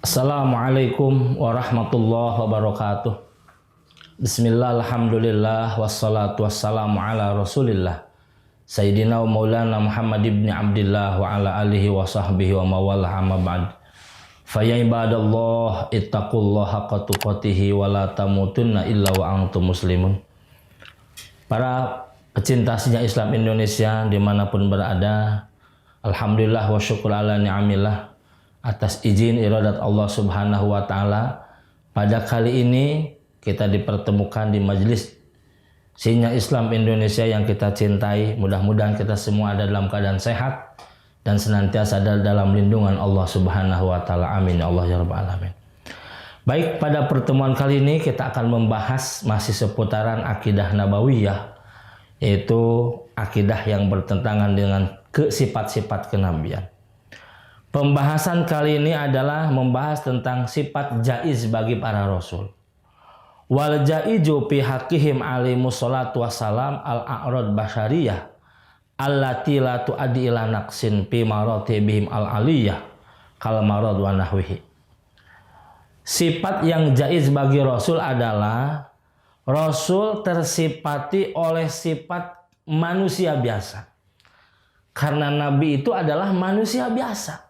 Assalamualaikum warahmatullahi wabarakatuh. Bismillah, alhamdulillah, wassalatu wassalamu ala rasulillah Sayyidina wa maulana Muhammad ibn Abdillah wa ala alihi wa sahbihi wa mawalah amma ba'd. Faya ibadallah ittaqullaha haqqa tuqatihi wa la tamutunna illa wa antum muslimun. Para pecinta sejarah Islam Indonesia dimanapun berada, alhamdulillah wa syukur ala ni'amillah, atas izin iradat Allah Subhanahu wa Ta'ala, pada kali ini kita dipertemukan di majelis Sinyal Islam Indonesia yang kita cintai. Mudah-mudahan kita semua ada dalam keadaan sehat dan senantiasa ada dalam lindungan Allah Subhanahu wa Ta'ala. Amin ya Allah ya Rabbal alamin. Baik, pada pertemuan kali ini kita akan membahas masih seputaran akidah nabawiyah, yaitu akidah yang bertentangan dengan sifat-sifat kenabian. Pembahasan kali ini adalah membahas tentang sifat jaiz bagi para rasul. Wal jaizu fi haqqihim alaihi salatu wassalam al-a'rad basyariyah allati la tuaddi ila naqsin fi maratibihim al-aliyah kal marad wa nahwihi. Sifat yang jaiz bagi rasul adalah rasul tersifati oleh sifat manusia biasa. Karena nabi itu adalah manusia biasa.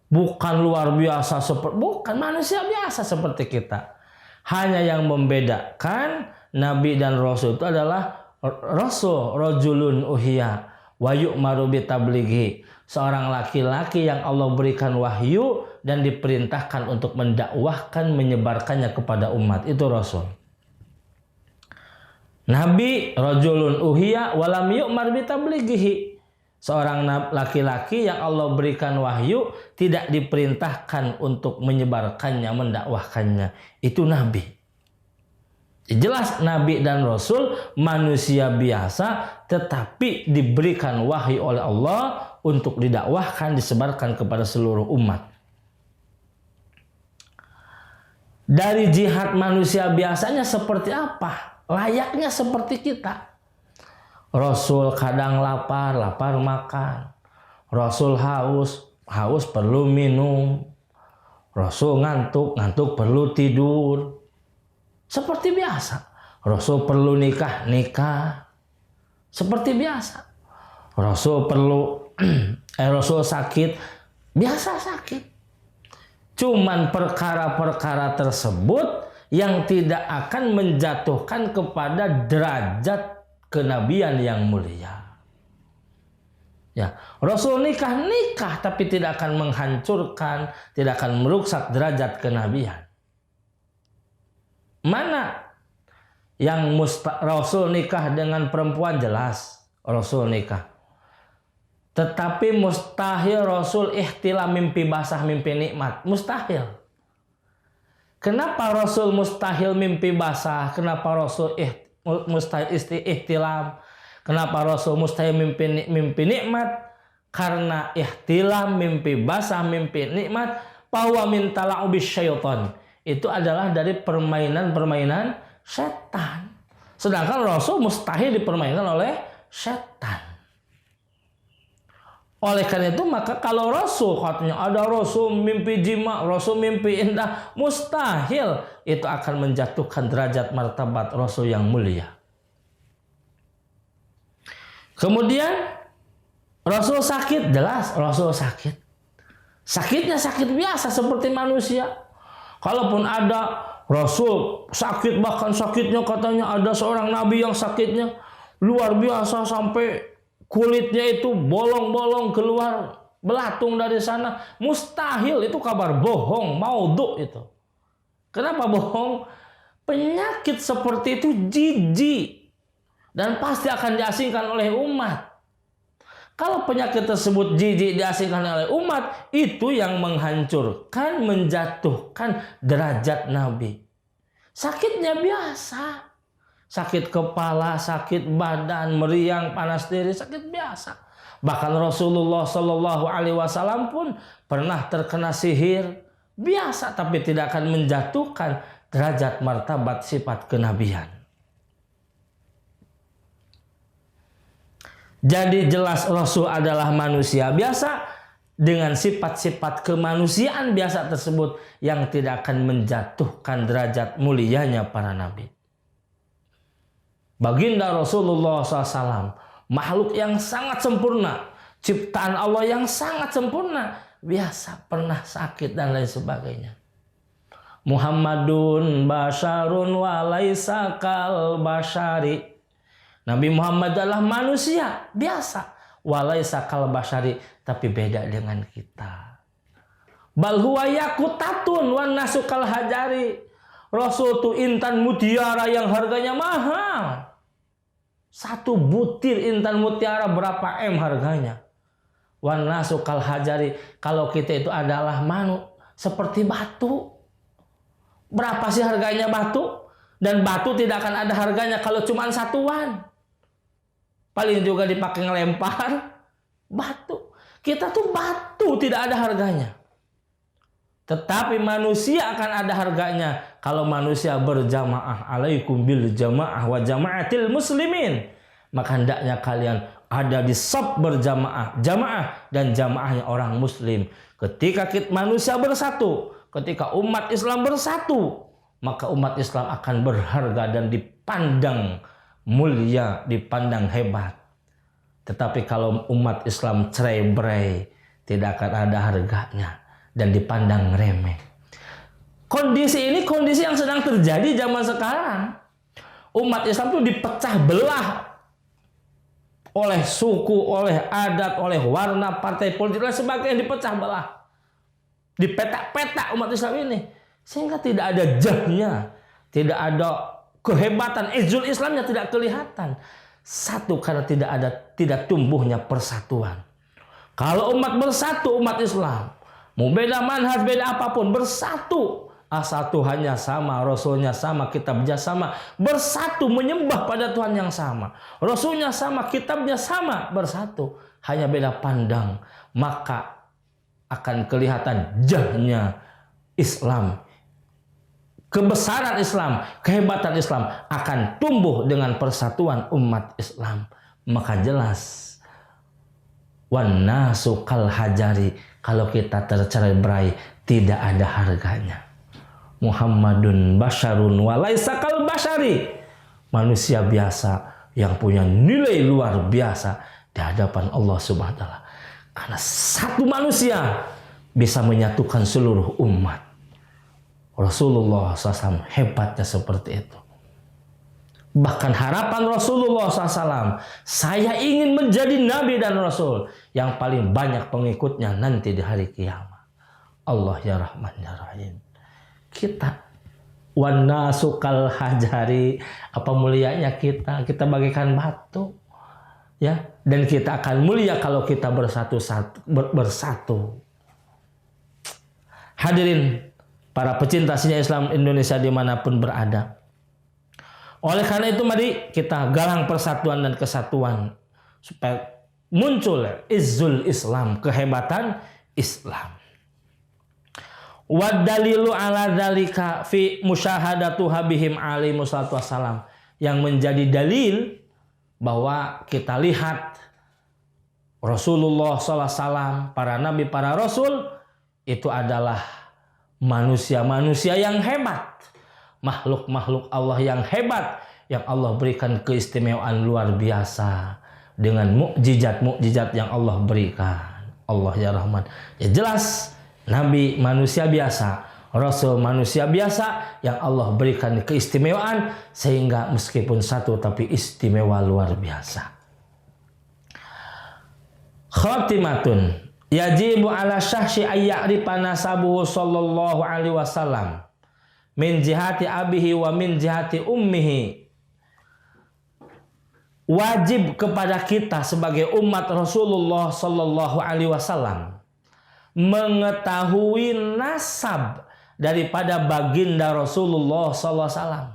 Bukan luar biasa bukan manusia biasa seperti kita. Hanya yang membedakan nabi dan rasul itu adalah rasul rajulun uhiya wa yu'maru bitablighi, seorang laki-laki yang Allah berikan wahyu dan diperintahkan untuk mendakwahkan, menyebarkannya kepada umat. Itu rasul. Nabi rajulun uhiya wa lam yu'mar bitablighi, seorang laki-laki yang Allah berikan wahyu tidak diperintahkan untuk menyebarkannya, mendakwahkannya. Itu nabi. Jelas nabi dan rasul manusia biasa, tetapi diberikan wahyu oleh Allah untuk didakwahkan, disebarkan kepada seluruh umat. Dari jihad manusia biasanya seperti apa? Layaknya seperti kita. Rasul kadang lapar makan. Rasul haus perlu minum. Rasul ngantuk perlu tidur. Seperti biasa. Rasul perlu nikah. Seperti biasa. Rasul perlu Rasul sakit, biasa sakit. Cuman perkara-perkara tersebut yang tidak akan menjatuhkan kepada derajat kenabian yang mulia. Ya, Rasul nikah tapi tidak akan menghancurkan, tidak akan merusak derajat kenabian. Mana yang Rasul nikah dengan perempuan, jelas Rasul nikah. Tetapi mustahil Rasul ihtilam, mimpi basah, mimpi nikmat. Mustahil. Kenapa Rasul mustahil mimpi basah? Kenapa Rasul mustahil ihtilam? Kenapa Rasul mustahil mimpi nikmat? Karena ihtilam, mimpi basah, mimpi nikmat, bahwa min tala'ubis syaitan, itu adalah dari permainan setan. Sedangkan Rasul mustahil dipermainkan oleh setan. Oleh karena itu, maka kalau Rasul, katanya ada Rasul mimpi jima, Rasul mimpi indah, mustahil itu akan menjatuhkan derajat martabat Rasul yang mulia. Kemudian Rasul sakit, jelas Rasul sakit. Sakitnya sakit biasa seperti manusia. Kalaupun ada Rasul sakit, bahkan sakitnya katanya ada seorang nabi yang sakitnya luar biasa sampai kulitnya itu bolong-bolong keluar, belatung dari sana. Mustahil, itu kabar bohong, maudhu itu. Kenapa bohong? Penyakit seperti itu jijik dan pasti akan diasingkan oleh umat. Kalau penyakit tersebut jijik diasingkan oleh umat, itu yang menghancurkan, menjatuhkan derajat Nabi. Sakitnya biasa. Sakit kepala, sakit badan, meriang, panas diri, sakit biasa. Bahkan Rasulullah Shallallahu Alaihi Wasallam pun pernah terkena sihir, biasa, tapi tidak akan menjatuhkan derajat martabat sifat kenabian. Jadi jelas Rasul adalah manusia biasa, dengan sifat-sifat kemanusiaan biasa tersebut yang tidak akan menjatuhkan derajat mulianya para nabi. Baginda Rasulullah SAW, makhluk yang sangat sempurna, ciptaan Allah yang sangat sempurna, biasa pernah sakit dan lain sebagainya. Muhammadun basyarun wa laisa kal basyari. Nabi Muhammad adalah manusia biasa, wa laisa kal basyari, tapi beda dengan kita. Bal huwa yakutatun wan nasu kal hajari. Rasul itu intan mutiara yang harganya mahal. Satu butir intan mutiara berapa M harganya? Wan nasu kal hajari. Kalau kita itu adalah seperti batu. Berapa sih harganya batu? Dan batu tidak akan ada harganya kalau cuma satuan. Paling juga dipakai ngelempar batu. Kita tuh batu, tidak ada harganya. Tetapi manusia akan ada harganya kalau manusia berjamaah. Alaikum bil jamaah wa jamaatil muslimin. Maka hendaknya kalian ada di saf berjamaah, jamaah dan jamaahnya orang muslim. Ketika manusia bersatu, ketika umat Islam bersatu, maka umat Islam akan berharga dan dipandang mulia, dipandang hebat. Tetapi kalau umat Islam cerai-berai, tidak akan ada harganya dan dipandang remeh. Kondisi ini kondisi yang sedang terjadi zaman sekarang. Umat Islam itu dipecah belah oleh suku, oleh adat, oleh warna, partai politik dan sebagainya, dipecah belah. Dipetak-petak umat Islam ini. Sehingga tidak ada jahnya, tidak ada kehebatan, izul Islamnya tidak kelihatan. Satu, karena tidak tumbuhnya persatuan. Kalau umat bersatu, umat Islam, mau beda manhaj, beda apapun, bersatu. Asal Tuhannya sama, Rasulnya sama, kitabnya sama. Bersatu menyembah pada Tuhan yang sama. Rasulnya sama, kitabnya sama, bersatu. Hanya beda pandang. Maka akan kelihatan jahnya Islam. Kebesaran Islam, kehebatan Islam akan tumbuh dengan persatuan umat Islam. Maka jelas wan nasu kal hajari, kalau kita tercerai-berai tidak ada harganya. Muhammadun basyarun wa laisa kal basyari. Manusia biasa yang punya nilai luar biasa di hadapan Allah Subhanahu wa taala. Karena satu manusia bisa menyatukan seluruh umat. Rasulullah SAW hebatnya seperti itu. Bahkan harapan Rasulullah SAW, saya ingin menjadi Nabi dan Rasul yang paling banyak pengikutnya nanti di hari kiamat. Allah ya Rahman ya Rahim. Kita wana sukal hajari, apa mulianya kita bagaikan batu, ya, dan kita akan mulia kalau kita bersatu. Hadirin para pecinta seni Islam Indonesia dimanapun berada. Oleh karena itu mari kita galang persatuan dan kesatuan supaya muncul izzul Islam, kehebatan Islam. Wa dalilu ala dzalika fi musyahadatu habihim alaihi wassalatu wassalam, yang menjadi dalil bahwa kita lihat Rasulullah SAW, para nabi, para rasul itu adalah manusia-manusia yang hebat, makhluk-makhluk Allah yang hebat, yang Allah berikan keistimewaan luar biasa dengan mukjizat-mukjizat yang Allah berikan. Allah ya Rahman. Ya jelas Nabi manusia biasa, Rasul manusia biasa yang Allah berikan keistimewaan sehingga meskipun satu tapi istimewa luar biasa. Khatimatun. Yajibu ala syahsi ayya'rifa nasabuhu sallallahu alaihi wasallam min jihati abihi wa min jihati ummihi. Wajib kepada kita sebagai umat Rasulullah sallallahu alaihi wasallam mengetahui nasab daripada baginda Rasulullah sallallahu alaihi wasallam.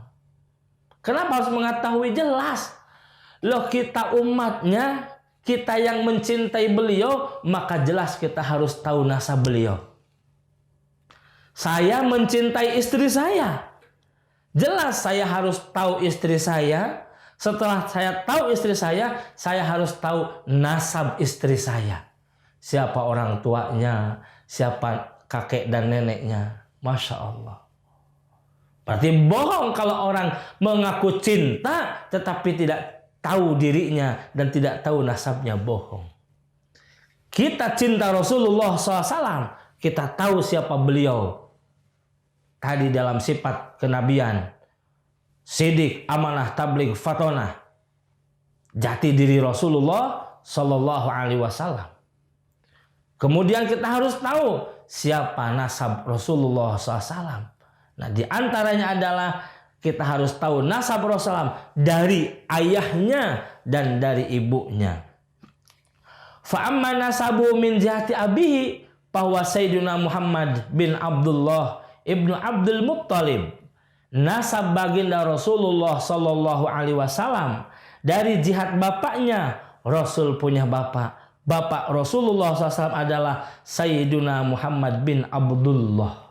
Kenapa harus mengetahui? Jelas. Loh, kita umatnya, kita yang mencintai beliau, maka jelas kita harus tahu nasab beliau. Saya mencintai istri saya, jelas saya harus tahu istri saya. Setelah saya tahu istri saya harus tahu nasab istri saya. siapa orang tuanya, siapa kakek dan neneknya. Masya Allah. Berarti bohong kalau orang mengaku cinta tetapi tidak tahu dirinya dan tidak tahu nasabnya, bohong. Kita cinta Rasulullah SAW, kita tahu siapa beliau. Tadi dalam sifat kenabian, sidik, amanah, tabligh, fatonah, jati diri Rasulullah Sallallahu Alaihi Wasallam. Kemudian kita harus tahu siapa nasab Rasulullah SAW. Nah, di antaranya adalah kita harus tahu nasab Rasulullah dari ayahnya dan dari ibunya. Fa'amma nasabu min jihati abihi, bahwa Sayyidina Muhammad bin Abdullah ibnu Abdul Muttalib, nasab baginda Rasulullah Sallallahu Alaihi Wasallam dari jihad bapaknya. Rasul punya bapak. Bapak Rasulullah SAW adalah Sayyidina Muhammad bin Abdullah.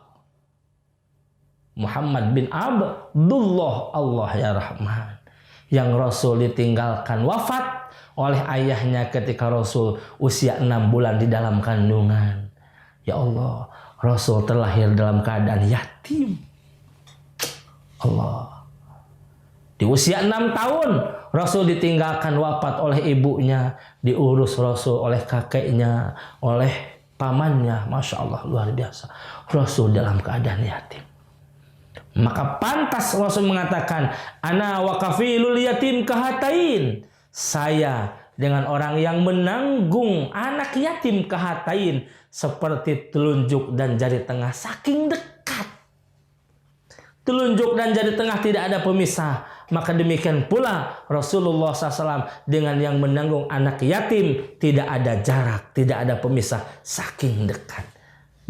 Muhammad bin Abdullah, Allah ya Rahman. Yang Rasul ditinggalkan wafat oleh ayahnya ketika Rasul usia 6 bulan di dalam kandungan. Ya Allah, Rasul terlahir dalam keadaan yatim. Allah. Di usia 6 tahun Rasul ditinggalkan wafat oleh ibunya, diurus Rasul oleh kakeknya, oleh pamannya. Masya Allah, luar biasa. Rasul dalam keadaan yatim. Maka pantas Rasul mengatakan, ana wa kafilul yatim kahatain. Saya dengan orang yang menanggung anak yatim kahatain, seperti telunjuk dan jari tengah, saking dekat. Telunjuk dan jari tengah tidak ada pemisah. Maka demikian pula Rasulullah SAW dengan yang menanggung anak yatim, tidak ada jarak, tidak ada pemisah, saking dekat.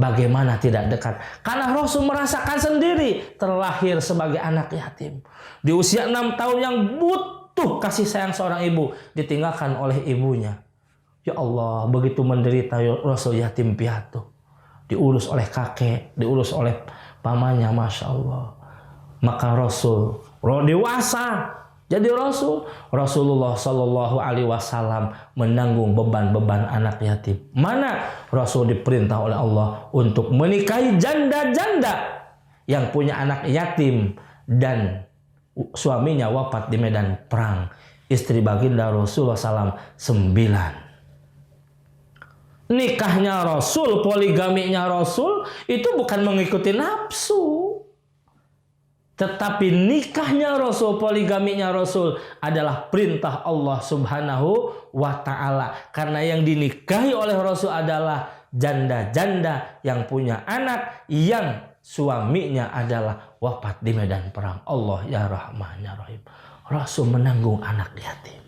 Bagaimana tidak dekat? Karena Rasul merasakan sendiri terlahir sebagai anak yatim. Di usia 6 tahun yang butuh kasih sayang seorang ibu, ditinggalkan oleh ibunya. Ya Allah, begitu menderita Rasul yatim piatu. Diurus oleh kakek, diurus oleh pamannya, Masya Allah. Maka Rasul dewasa jadi Rasul. Rasulullah Sallallahu Alaihi Wasallam menanggung beban-beban anak yatim. Mana Rasul diperintah oleh Allah untuk menikahi janda-janda yang punya anak yatim dan suaminya wafat di medan perang. Istri baginda Rasulullah SAW 9. Nikahnya Rasul, poligaminya Rasul itu bukan mengikuti nafsu. Tetapi nikahnya Rasul, poligaminya Rasul adalah perintah Allah Subhanahu wa Ta'ala. Karena yang dinikahi oleh Rasul adalah janda-janda yang punya anak yang suaminya adalah wafat di medan perang. Allah ya Rahman ya Rahim. Rasul menanggung anak yatim.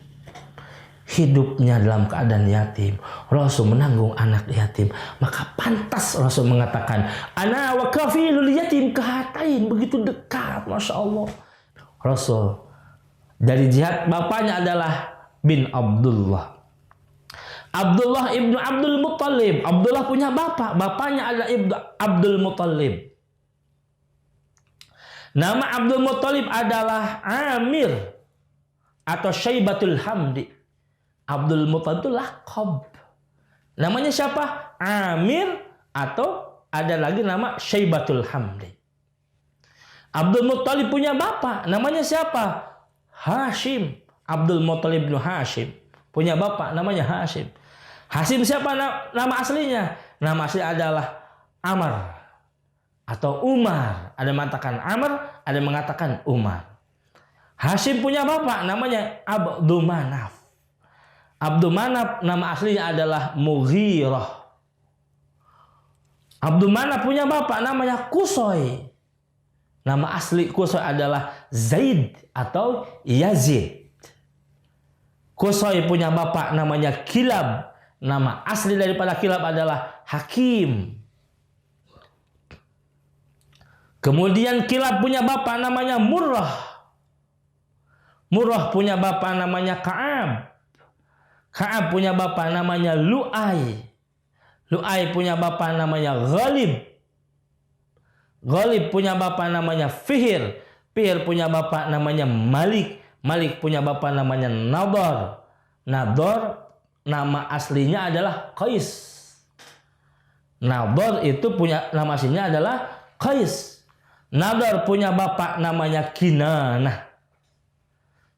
Hidupnya dalam keadaan yatim, Rasul menanggung anak yatim. Maka pantas Rasul mengatakan, ana wa kafilul yatim kahatain, begitu dekat. Masya Allah. Rasul dari jihad bapaknya adalah bin Abdullah. Abdullah ibnu Abdul Muttalib. Abdullah punya bapak, bapaknya adalah ibnu Abdul Muttalib. Nama Abdul Muttalib adalah Amir atau Syaibatul Hamdi. Abdul Muttalib itu laqab. Namanya siapa? Amir, atau ada lagi nama Syaibatul Hamdi. Abdul Muttalib punya bapak. Namanya siapa? Hashim. Abdul Muttalib bin Hashim. Punya bapak namanya Hashim. Hashim siapa nama aslinya? Nama asli adalah Amr atau Umar. Ada yang mengatakan Amr, ada yang mengatakan Umar. Hashim punya bapak namanya Abdul Manaf. Abdul Manaf nama aslinya adalah Mughirah. Abdul Manaf punya bapak namanya Qusay. Nama asli Qusay adalah Zaid atau Yazid. Qusay punya bapak namanya Kilab. Nama asli daripada Kilab adalah Hakim. Kemudian Kilab punya bapak namanya Murrah. Murrah punya bapak namanya Ka'ab. Ka'ab punya bapak namanya Lu'ay. Lu'ay punya bapak namanya Ghalib. Ghalib punya bapak namanya Fihir. Fihir punya bapak namanya Malik. Malik punya bapak namanya Nadar. Nadar nama aslinya adalah Qais. Nadhr itu punya nama aslinya adalah Qais. Nadhr punya bapak namanya Kinanah.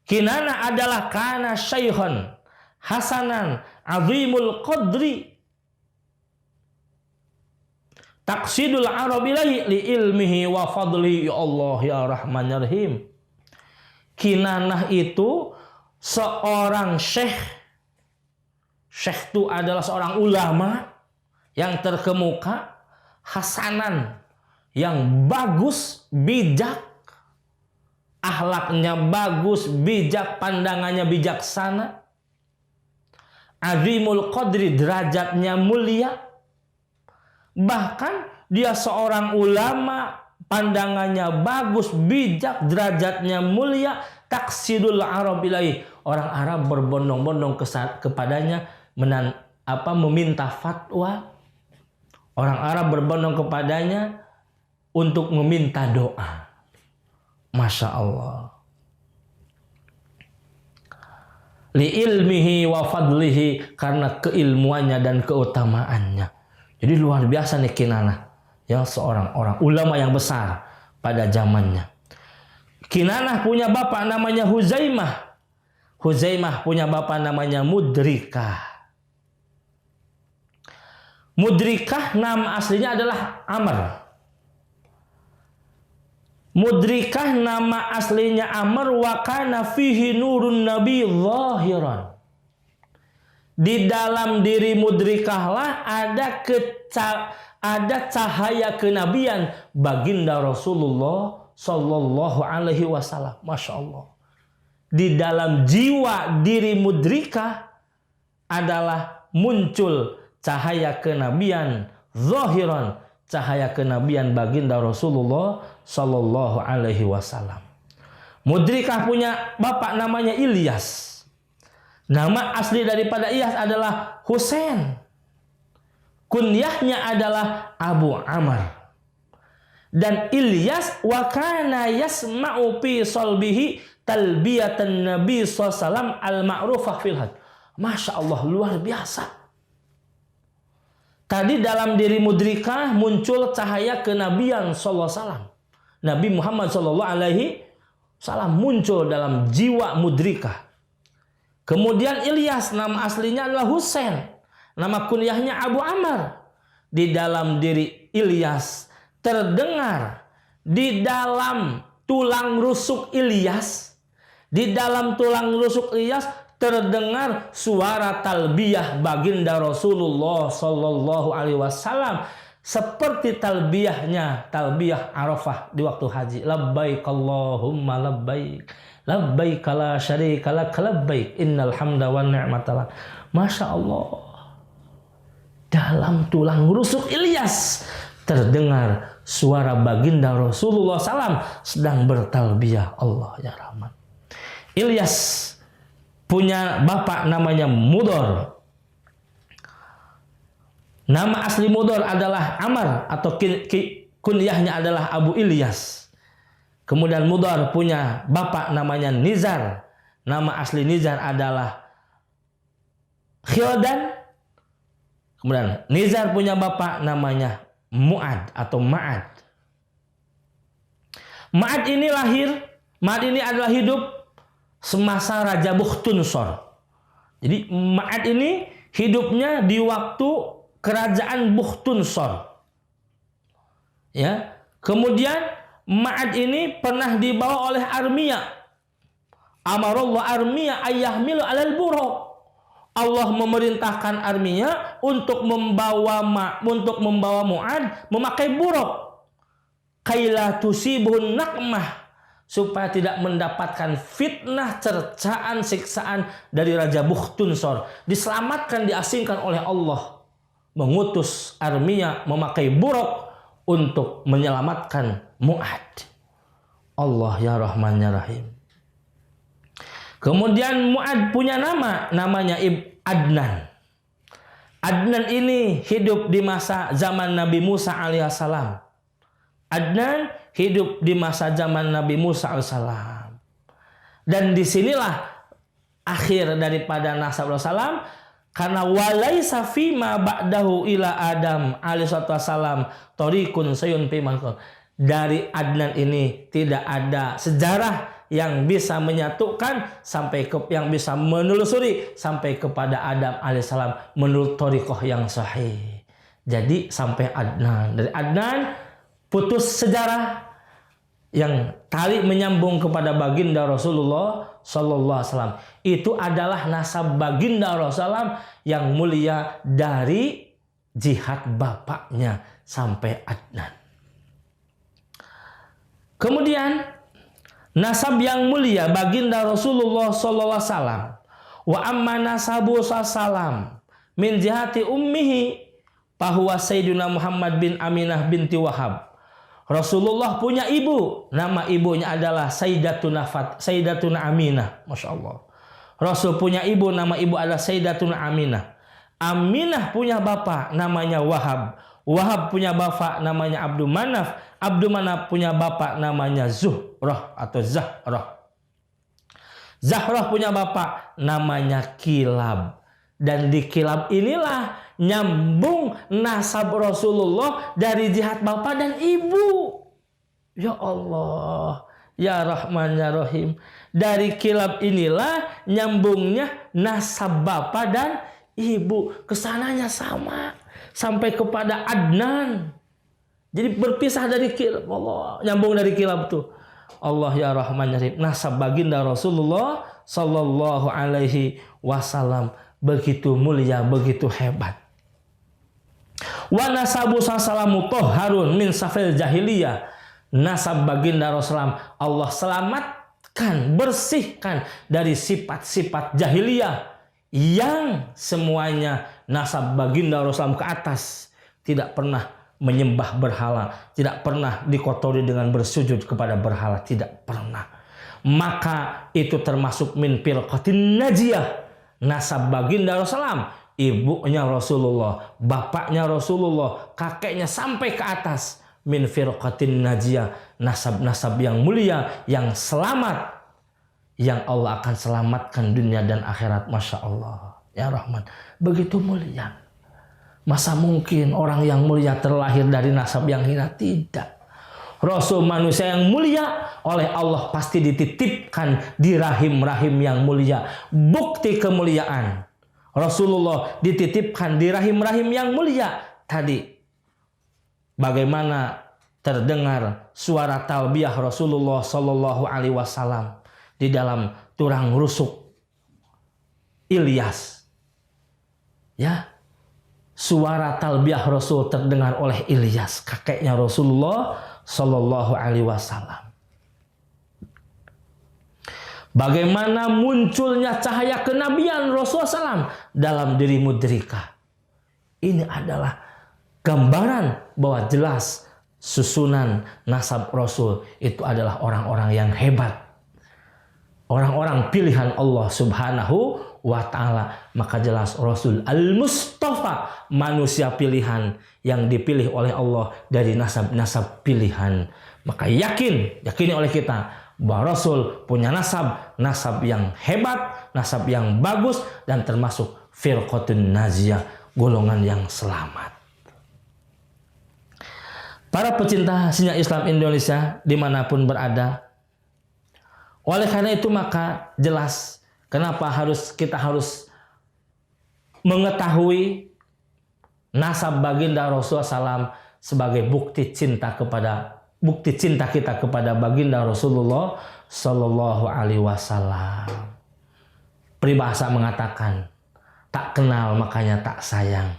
Kinanah adalah kana syaikhan hasanan azimul qadri taqsidul arabilahi li ilmihi wa fadlihi. Ya Allah ya Rahman ya Rahim. Kinanah itu seorang syekh. Syekh itu adalah seorang ulama yang terkemuka, hasanan, yang bagus, bijak, akhlaknya bagus, bijak, pandangannya bijaksana, azimul qadri, derajatnya mulia. Bahkan dia seorang ulama, pandangannya bagus, bijak, derajatnya mulia, taksidul Arab ilaih. Orang Arab berbondong-bondong kepadanya meminta fatwa. Orang Arab berbondong kepadanya untuk meminta doa. Masya Allah. Li ilmihi wa fadlihi, karena keilmuannya dan keutamaannya. Jadi luar biasa nih Kinanah, yang seorang orang ulama yang besar pada zamannya. Kinanah punya bapak namanya Huzaimah. Huzaimah punya bapak namanya Mudrikah. Mudrikah nama aslinya adalah Amr. Mudrikah nama aslinya Amr wa kana fihi nurun nabi zahiran. Di dalam diri Mudrikahlah ada cahaya kenabian baginda Rasulullah sallallahu alaihi wasallam. Masya Allah. Di dalam jiwa diri Mudrikah adalah muncul cahaya kenabian zahiran, cahaya kenabian baginda Rasulullah sallallahu alaihi wasallam. Mudrikah punya bapak namanya Ilyas. Nama asli daripada Ilyas adalah Husain. Kunyahnya adalah Abu Amr. Dan Ilyas wa kana yasma'u fi salbihi talbiyatan Nabi SAW al-ma'rufah fil had. Masya Allah, luar biasa. Tadi dalam diri Mudrikah muncul cahaya kenabian sallallahu alaihi wasallam. Nabi Muhammad sallallahu alaihi wasallam muncul dalam jiwa Mudrikah. Kemudian Ilyas nama aslinya adalah Husain. Nama kunyahnya Abu Amr. Di dalam diri Ilyas terdengar, di dalam tulang rusuk Ilyas, di dalam tulang rusuk Ilyas terdengar suara talbiyah baginda Rasulullah sallallahu alaihi wasallam seperti talbiyahnya talbiyah Arafah di waktu haji. Labbaik Allahumma labbaik, labbaik la syarika lak labbaik, innal hamda wan ni'mata lak. Masya Allah. Dalam tulang rusuk Ilyas terdengar suara baginda Rasulullah SAW sedang bertalbiyah. Allah ya Rahman. Ilyas punya bapak namanya Mudhar. Nama asli Mudhar adalah Amr atau kunyahnya adalah Abu Ilyas. Kemudian Mudhar punya bapak namanya Nizar. Nama asli Nizar adalah Khildan. Kemudian Nizar punya bapak namanya Mu'ad atau Ma'ad. Ma'ad ini adalah hidup semasa Raja Bukhtunsor. Jadi Ma'ad ini hidupnya di waktu kerajaan Bukhtunsor. Ya. Kemudian Ma'ad ini pernah dibawa oleh Armia. Amarallah Armia ayyahmilu alal buraq. Allah memerintahkan Armia untuk membawa Mu'ad memakai buruk. Kaila tusibun nakmah, supaya tidak mendapatkan fitnah, cercaan, siksaan dari Raja Bukhtunsor. Diselamatkan, diasingkan oleh Allah. Mengutus Armia memakai buruk untuk menyelamatkan Mu'ad. Allah ya Rahman ya Rahim. Kemudian Mu'ad punya namanya Adnan. Adnan ini hidup di masa zaman Nabi Musa alaihissalam. Adnan hidup di masa zaman Nabi Musa alaihissalam. Dan disinilah akhir daripada nasab Rasulullah SAW, Karena walaisa fima ba'dahu ila Adam alaihi wassalam tariqun sayun piman. Dari Adnan ini tidak ada sejarah yang bisa menyatukan sampai ke yang bisa menelusuri sampai kepada Adam alaihissalam menurut thariqah yang sahih. Jadi sampai Adnan, dari Adnan putus sejarah yang tali menyambung kepada baginda Rasulullah sallallahu alaihi wasallam. Itu adalah nasab baginda Rasulullah yang mulia dari jihad bapaknya sampai Adnan. Kemudian nasab yang mulia baginda Rasulullah sallallahu alaihi wasallam. Wa amma nasabu sallam min jihati ummihi bahwa Sayyidina Muhammad bin Aminah binti Wahab. Rasulullah punya ibu, nama ibunya adalah Sayyidatuna Aminah. Masya Allah. Rasul punya ibu, nama ibu adalah Sayyidatuna Aminah. Aminah punya bapak, namanya Wahab. Wahab punya bapak, namanya Abdul Manaf. Abdul Manaf punya bapak, namanya Zuhrah atau Zahrah. Zahrah punya bapak, namanya Kilab. Dan di Kilab inilah nyambung nasab Rasulullah dari jihad bapak dan ibu. Ya Allah, ya Rahman ya Rahim. Dari Kilab inilah nyambungnya nasab bapak dan ibu. Kesananya sama sampai kepada Adnan. Jadi berpisah dari Kilab. Allah, nyambung dari Kilab tuh. Allah ya Rahman ya Rahim. Nasab baginda Rasulullah sallallahu alaihi wasallam begitu mulia, begitu hebat. Wa nasabu sallallahu toharun min safil jahiliyah. Nasab baginda Rasulullah Allah selamatkan, bersihkan dari sifat-sifat jahiliyah yang semuanya nasab baginda Rasulullah ke atas, tidak pernah menyembah berhala, tidak pernah dikotori dengan bersujud kepada berhala, tidak pernah. Maka itu termasuk min firqatin najiyah. Nasab baginda Rasulullah, ibunya Rasulullah, bapaknya Rasulullah, kakeknya sampai ke atas, min firqatin najiyah, nasab-nasab yang mulia, yang selamat, yang Allah akan selamatkan dunia dan akhirat. Masya Allah ya Rahman, begitu mulia. Masa mungkin orang yang mulia terlahir dari nasab yang hina? Tidak. Rasul manusia yang mulia oleh Allah pasti dititipkan di rahim-rahim yang mulia. Bukti kemuliaan Rasulullah dititipkan di rahim-rahim yang mulia. Tadi bagaimana terdengar suara talbiyah Rasulullah sallallahu alaihi wasallam di dalam turang rusuk Ilyas. Ya. Suara talbiyah Rasul terdengar oleh Ilyas, kakeknya Rasulullah sallallahu alaihi wasallam. Bagaimana munculnya cahaya kenabian Rasulullah SAW dalam diri mudrikah. Ini adalah gambaran bahwa jelas susunan nasab Rasul itu adalah orang-orang yang hebat. Orang-orang pilihan Allah subhanahu wa ta'ala. Maka jelas Rasul al-Mustafa, manusia pilihan yang dipilih oleh Allah dari nasab-nasab pilihan. Maka yakini oleh kita bahwa Rasul punya nasab yang hebat, nasab yang bagus, dan termasuk firqatun najiyah, golongan yang selamat. Para pecinta sinyal Islam Indonesia dimanapun berada, oleh karena itu maka jelas kenapa kita harus mengetahui nasab baginda Rasulullah SAW sebagai bukti cinta kita kepada baginda Rasulullah Sallallahu Alaihi Wasallam. Peribahasa mengatakan tak kenal makanya tak sayang.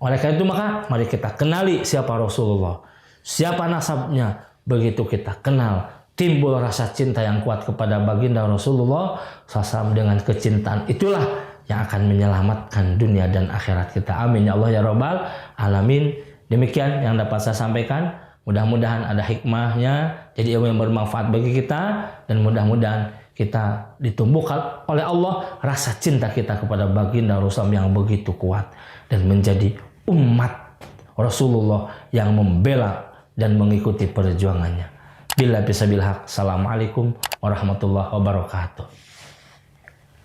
Oleh karena itu maka mari kita kenali siapa Rasulullah, siapa nasabnya. Begitu kita kenal, timbul rasa cinta yang kuat kepada baginda Rasulullah SAW. Dengan kecintaan itulah yang akan menyelamatkan dunia dan akhirat kita. Amin ya Allah ya Rabbal Alamin. Demikian yang dapat saya sampaikan. Mudah-mudahan ada hikmahnya, jadi ilmu yang bermanfaat bagi kita, dan mudah-mudahan kita ditumbuhkan oleh Allah rasa cinta kita kepada baginda Rasulullah yang begitu kuat, dan menjadi umat Rasulullah yang membela dan mengikuti perjuangannya. Bila bisa bilhaq. Assalamualaikum warahmatullahi wabarakatuh.